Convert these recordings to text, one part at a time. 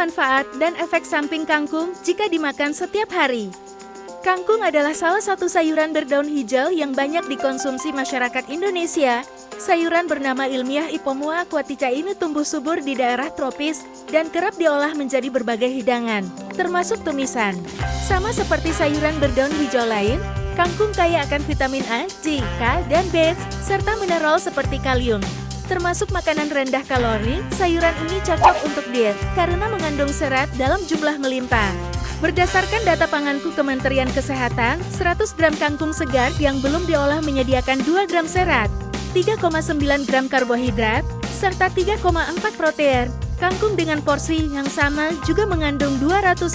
manfaat dan efek samping kangkung jika dimakan setiap hari. Kangkung adalah salah satu sayuran berdaun hijau yang banyak dikonsumsi masyarakat Indonesia. Sayuran bernama ilmiah Ipomoea aquatica ini tumbuh subur di daerah tropis dan kerap diolah menjadi berbagai hidangan, termasuk tumisan. Sama seperti sayuran berdaun hijau lain, kangkung kaya akan vitamin A, C, K, dan B, serta mineral seperti kalium. Termasuk makanan rendah kalori, sayuran ini cocok untuk diet karena mengandung serat dalam jumlah melimpah. Berdasarkan data Panganku Kementerian Kesehatan, 100 gram kangkung segar yang belum diolah menyediakan 2 gram serat, 3,9 gram karbohidrat, serta 3,4 protein. Kangkung dengan porsi yang sama juga mengandung 250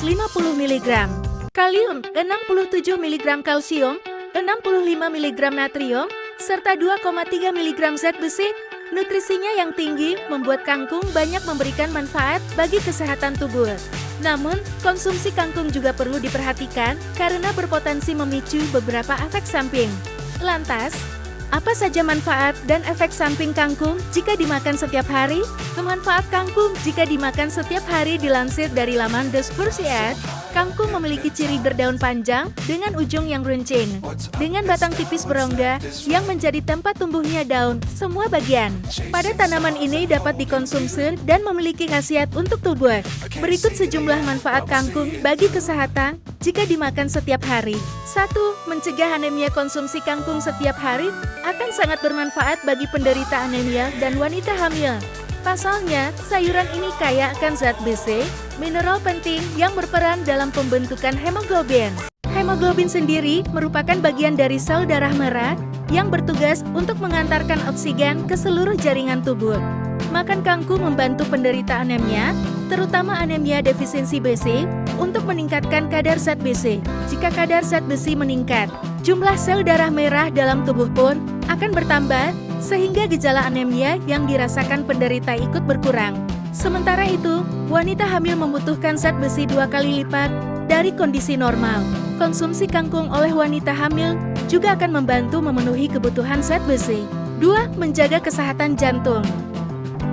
mg kalium, 67 mg kalsium, 65 mg natrium, serta 2,3 mg zat besi. Nutrisinya yang tinggi membuat kangkung banyak memberikan manfaat bagi kesehatan tubuh. Namun, konsumsi kangkung juga perlu diperhatikan karena berpotensi memicu beberapa efek samping. Lantas, apa saja manfaat dan efek samping kangkung jika dimakan setiap hari? Manfaat kangkung jika dimakan setiap hari dilansir dari laman The Spursiad. Kangkung memiliki ciri berdaun panjang dengan ujung yang runcing, dengan batang tipis berongga yang menjadi tempat tumbuhnya daun semua bagian. Pada tanaman ini dapat dikonsumsi dan memiliki khasiat untuk tubuh. Berikut sejumlah manfaat kangkung bagi kesehatan jika dimakan setiap hari. 1. Mencegah anemia. Konsumsi kangkung setiap hari akan sangat bermanfaat bagi penderita anemia dan wanita hamil. Pasalnya, sayuran ini kaya akan zat besi, mineral penting yang berperan dalam pembentukan hemoglobin. Hemoglobin sendiri merupakan bagian dari sel darah merah yang bertugas untuk mengantarkan oksigen ke seluruh jaringan tubuh. Makan kangkung membantu penderita anemia, terutama anemia defisiensi besi, untuk meningkatkan kadar zat besi. Jika kadar zat besi meningkat, jumlah sel darah merah dalam tubuh pun akan bertambah, sehingga gejala anemia yang dirasakan penderita ikut berkurang. Sementara itu, wanita hamil membutuhkan zat besi 2 kali lipat dari kondisi normal. Konsumsi kangkung oleh wanita hamil juga akan membantu memenuhi kebutuhan zat besi. 2. Menjaga kesehatan jantung.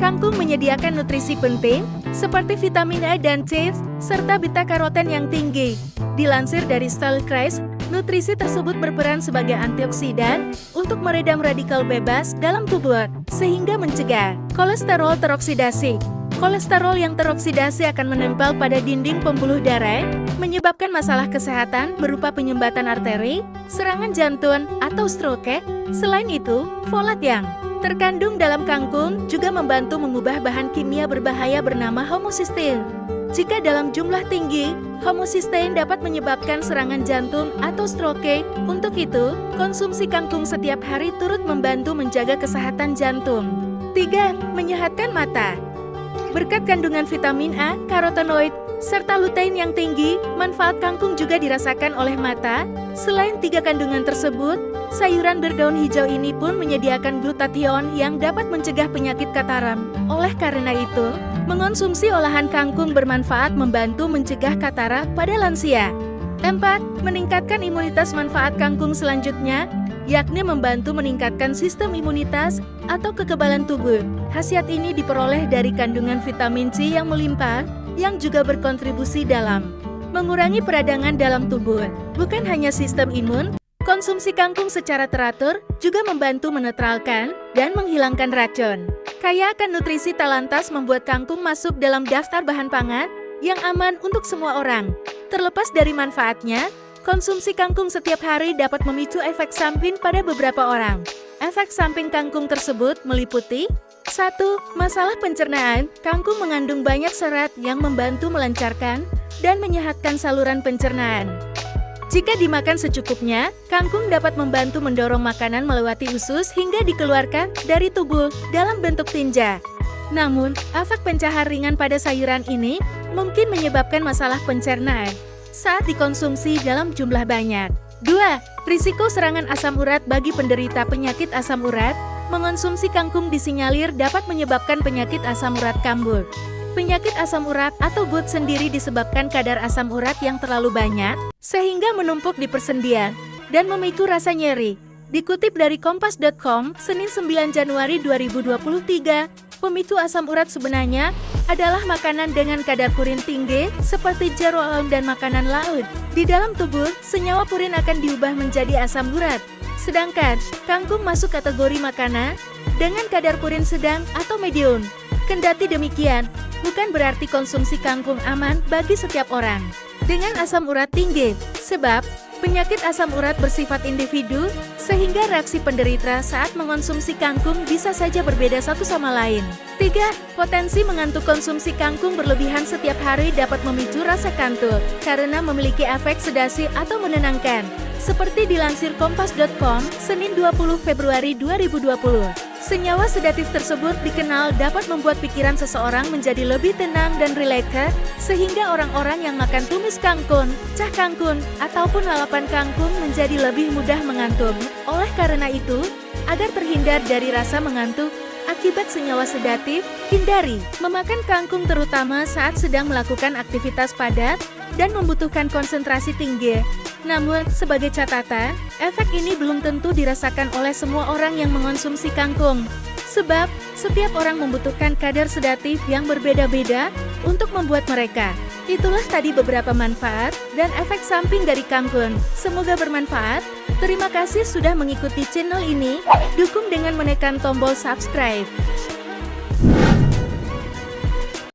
Kangkung menyediakan nutrisi penting seperti vitamin A dan C, serta beta-karoten yang tinggi. Dilansir dari Stallcraft, nutrisi tersebut berperan sebagai antioksidan untuk meredam radikal bebas dalam tubuh, sehingga mencegah kolesterol teroksidasi. Kolesterol yang teroksidasi akan menempel pada dinding pembuluh darah, menyebabkan masalah kesehatan berupa penyumbatan arteri, serangan jantung, atau stroke. Selain itu, folat yang terkandung dalam kangkung juga membantu mengubah bahan kimia berbahaya bernama homocysteine. Jika dalam jumlah tinggi, homocysteine dapat menyebabkan serangan jantung atau stroke. Untuk itu, konsumsi kangkung setiap hari turut membantu menjaga kesehatan jantung. 3. Menyehatkan mata. Berkat kandungan vitamin A, karotenoid, serta lutein yang tinggi, manfaat kangkung juga dirasakan oleh mata. Selain 3 kandungan tersebut, sayuran berdaun hijau ini pun menyediakan glutathione yang dapat mencegah penyakit katarak. Oleh karena itu, mengonsumsi olahan kangkung bermanfaat membantu mencegah katarak pada lansia. 4. Meningkatkan imunitas. Manfaat kangkung selanjutnya yakni membantu meningkatkan sistem imunitas atau kekebalan tubuh. Khasiat ini diperoleh dari kandungan vitamin C yang melimpah, yang juga berkontribusi dalam mengurangi peradangan dalam tubuh. Bukan hanya sistem imun, konsumsi kangkung secara teratur juga membantu menetralkan dan menghilangkan racun. Kaya akan nutrisi tak lantas membuat kangkung masuk dalam daftar bahan pangan yang aman untuk semua orang. Terlepas dari manfaatnya, konsumsi kangkung setiap hari dapat memicu efek samping pada beberapa orang. Efek samping kangkung tersebut meliputi 1. Masalah pencernaan. Kangkung mengandung banyak serat yang membantu melancarkan dan menyehatkan saluran pencernaan. Jika dimakan secukupnya, kangkung dapat membantu mendorong makanan melewati usus hingga dikeluarkan dari tubuh dalam bentuk tinja. Namun, efek pencahar ringan pada sayuran ini mungkin menyebabkan masalah pencernaan saat dikonsumsi dalam jumlah banyak. 2. Risiko serangan asam urat. Bagi penderita penyakit asam urat, mengonsumsi kangkung disinyalir dapat menyebabkan penyakit asam urat kambuh. Penyakit asam urat atau GUT sendiri disebabkan kadar asam urat yang terlalu banyak, sehingga menumpuk di persendian dan memicu rasa nyeri. Dikutip dari Kompas.com, Senin 9 Januari 2023, pemicu asam urat sebenarnya adalah makanan dengan kadar purin tinggi, seperti jeroan dan makanan laut. Di dalam tubuh, senyawa purin akan diubah menjadi asam urat. Sedangkan, kangkung masuk kategori makanan dengan kadar purin sedang atau medium. Kendati demikian, bukan berarti konsumsi kangkung aman bagi setiap orang dengan asam urat tinggi, sebab penyakit asam urat bersifat individu, sehingga reaksi penderita saat mengonsumsi kangkung bisa saja berbeda satu sama lain. 3. Potensi mengantuk. Konsumsi kangkung berlebihan setiap hari dapat memicu rasa kantuk, karena memiliki efek sedasi atau menenangkan. Seperti dilansir Kompas.com, Senin 20 Februari 2020. Senyawa sedatif tersebut dikenal dapat membuat pikiran seseorang menjadi lebih tenang dan rileks, sehingga orang-orang yang makan tumis kangkung, cah kangkung, ataupun lalapan kangkung menjadi lebih mudah mengantuk. Oleh karena itu, agar terhindar dari rasa mengantuk akibat senyawa sedatif, hindari memakan kangkung terutama saat sedang melakukan aktivitas padat dan membutuhkan konsentrasi tinggi. Namun, sebagai catatan, efek ini belum tentu dirasakan oleh semua orang yang mengonsumsi kangkung. Sebab, setiap orang membutuhkan kadar sedatif yang berbeda-beda untuk membuat mereka. Itulah tadi beberapa manfaat dan efek samping dari kangkung. Semoga bermanfaat. Terima kasih sudah mengikuti channel ini. Dukung dengan menekan tombol subscribe.